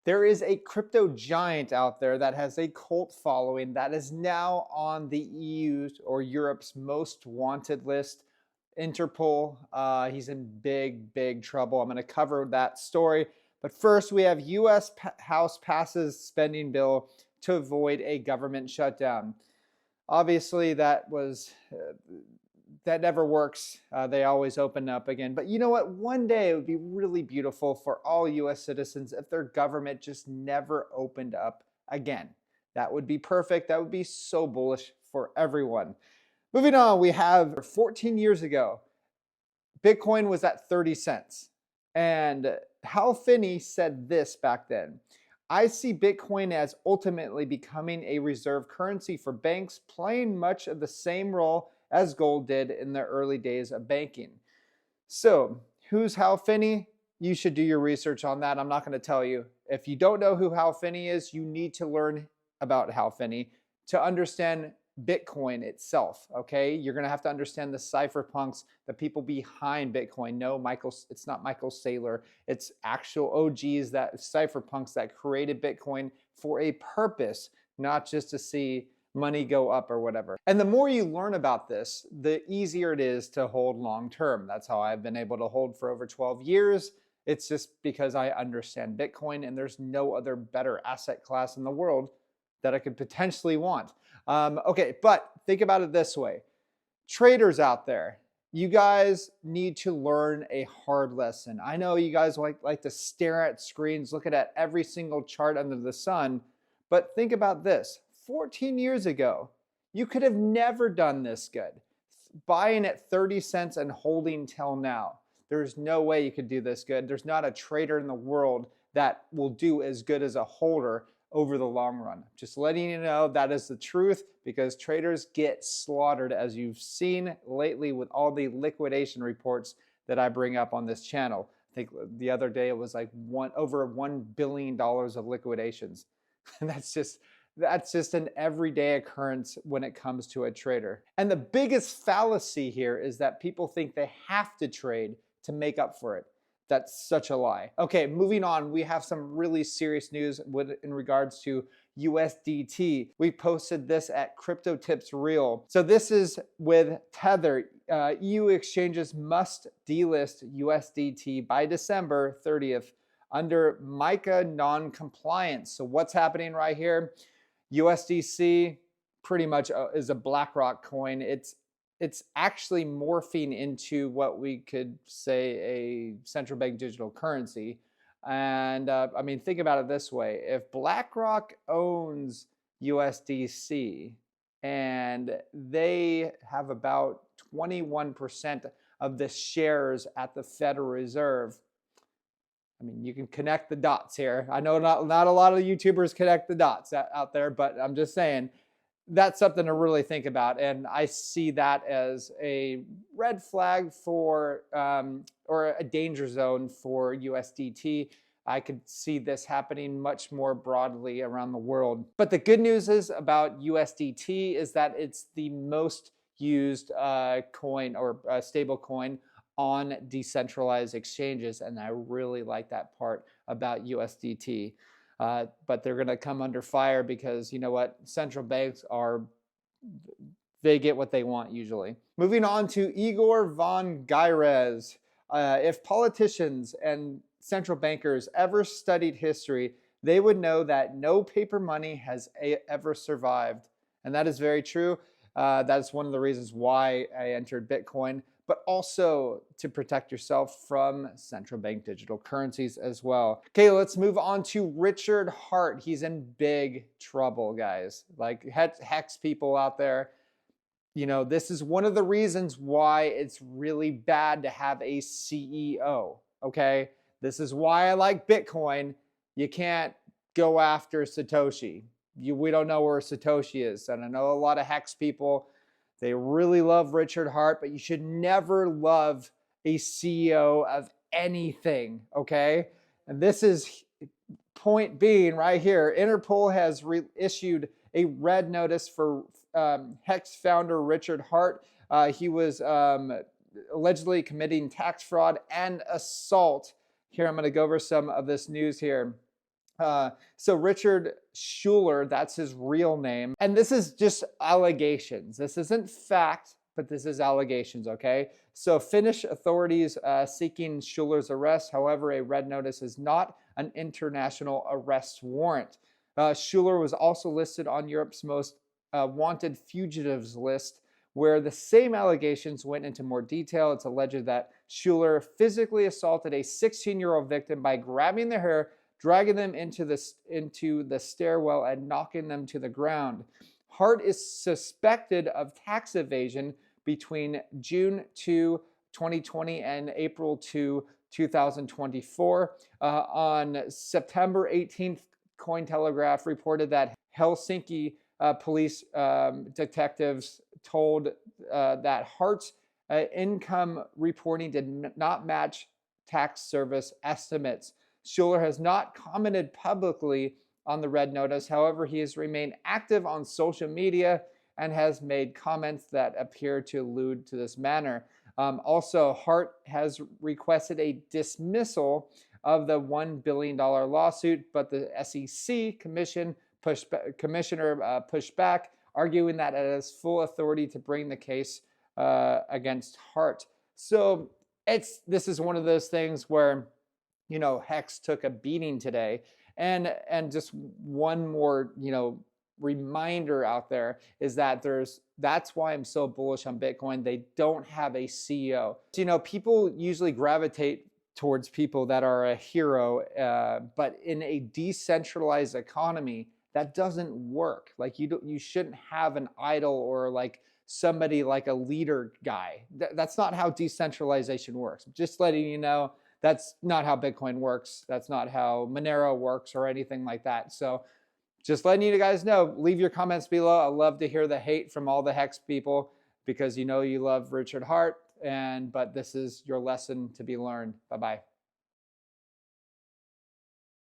There is a crypto giant out there that has a cult following that is now on the EU's or Europe's most wanted list. Interpol, he's in big trouble. I'm going to cover that story. But first, we have U.S. House passes spending bill to avoid a government shutdown. Obviously, that never works. They always open up again. But you know what? One day it would be really beautiful for all US citizens if their government just never opened up again. That would be perfect. That would be so bullish for everyone. Moving on, we have 14 years ago, Bitcoin was at 30 cents. And Hal Finney said this back then: I see Bitcoin as ultimately becoming a reserve currency for banks, playing much of the same role as gold did in the early days of banking. So, who's Hal Finney? You should do your research on that. I'm not going to tell you. If you don't know who Hal Finney is, you need to learn about Hal Finney to understand Bitcoin itself, okay? You're going to have to understand the cypherpunks, the people behind Bitcoin. No, it's not Michael Saylor. It's actual OGs, that cypherpunks that created Bitcoin for a purpose, not just to see money go up or whatever. And the more you learn about this, the easier it is to hold long term. That's how I've been able to hold for over 12 years. It's just because I understand Bitcoin, and there's no other better asset class in the world that I could potentially want. Okay, but think about it this way. Traders out there, you guys need to learn a hard lesson. I know you guys like to stare at screens, looking at every single chart under the sun, but think about this. 14 years ago, you could have never done this good. Buying at 30 cents and holding till now. There's no way you could do this good. There's not a trader in the world that will do as good as a holder over the long run. Just letting you know that is the truth, because traders get slaughtered, as you've seen lately with all the liquidation reports that I bring up on this channel. I think the other day it was like over $1 billion of liquidations. And that's just an everyday occurrence when it comes to a trader. And the biggest fallacy here is that people think they have to trade to make up for it. That's such a lie. Okay, moving on, we have some really serious news in regards to USDT. We posted this at Crypto Tips Reel. So this is with Tether. EU exchanges must delist USDT by December 30th under MiCA non-compliance. So what's happening right here? USDC pretty much is a BlackRock coin. It's actually morphing into what we could say a central bank digital currency. And I mean, think about it this way. If BlackRock owns USDC and they have about 21% of the shares at the Federal Reserve, I mean, you can connect the dots here. I know not a lot of YouTubers connect the dots out there, but I'm just saying that's something to really think about. And I see that as a red flag for, or a danger zone for USDT. I could see this happening much more broadly around the world. But the good news is about USDT is that it's the most used coin or stable coin on decentralized exchanges, and I really like that part about USDT. But they're going to come under fire because, you know what, central banks they get what they want usually. Moving on to Igor von Gyrez. If politicians and central bankers ever studied history, they would know that no paper money has ever survived. And that is very true. That's one of the reasons why I entered Bitcoin, but also to protect yourself from central bank digital currencies as well. Okay, let's move on to Richard Hart. He's in big trouble, guys. Like hex people out there. You know, this is one of the reasons why it's really bad to have a CEO, okay? This is why I like Bitcoin. You can't go after Satoshi. We don't know where Satoshi is. And I know a lot of hex people, they really love Richard Hart, but you should never love a CEO of anything, okay? And this is point being right here. Interpol has issued a red notice for Hex founder Richard Hart. He was allegedly committing tax fraud and assault. Here, I'm going to go over some of this news here. So Richard Schuler, that's his real name. And this is just allegations. This isn't fact, but this is allegations, okay? So Finnish authorities seeking Schuler's arrest. However, a red notice is not an international arrest warrant. Schuler was also listed on Europe's most wanted fugitives list, where the same allegations went into more detail. It's alleged that Schuler physically assaulted a 16-year-old victim by grabbing their hair, dragging them into the stairwell, and knocking them to the ground. Hart is suspected of tax evasion between June 2, 2020 and April 2, 2024. On September 18th, Cointelegraph reported that Helsinki police detectives told that Hart's income reporting did not match tax service estimates. Schuler has not commented publicly on the red notice. However, he has remained active on social media and has made comments that appear to allude to this matter. Also, Hart has requested a dismissal of the $1 billion lawsuit, but the SEC commissioner pushed back, arguing that it has full authority to bring the case against Hart. So this is one of those things where, you know, Hex took a beating today. And just one more, you know, reminder out there is that that's why I'm so bullish on Bitcoin. They don't have a CEO. So, you know, people usually gravitate towards people that are a hero, but in a decentralized economy, that doesn't work. Like you shouldn't have an idol or like somebody like a leader guy. That's not how decentralization works. Just letting you know, that's not how Bitcoin works. That's not how Monero works or anything like that. So just letting you guys know, leave your comments below. I love to hear the hate from all the Hex people because you know you love Richard Hart, but this is your lesson to be learned. Bye-bye.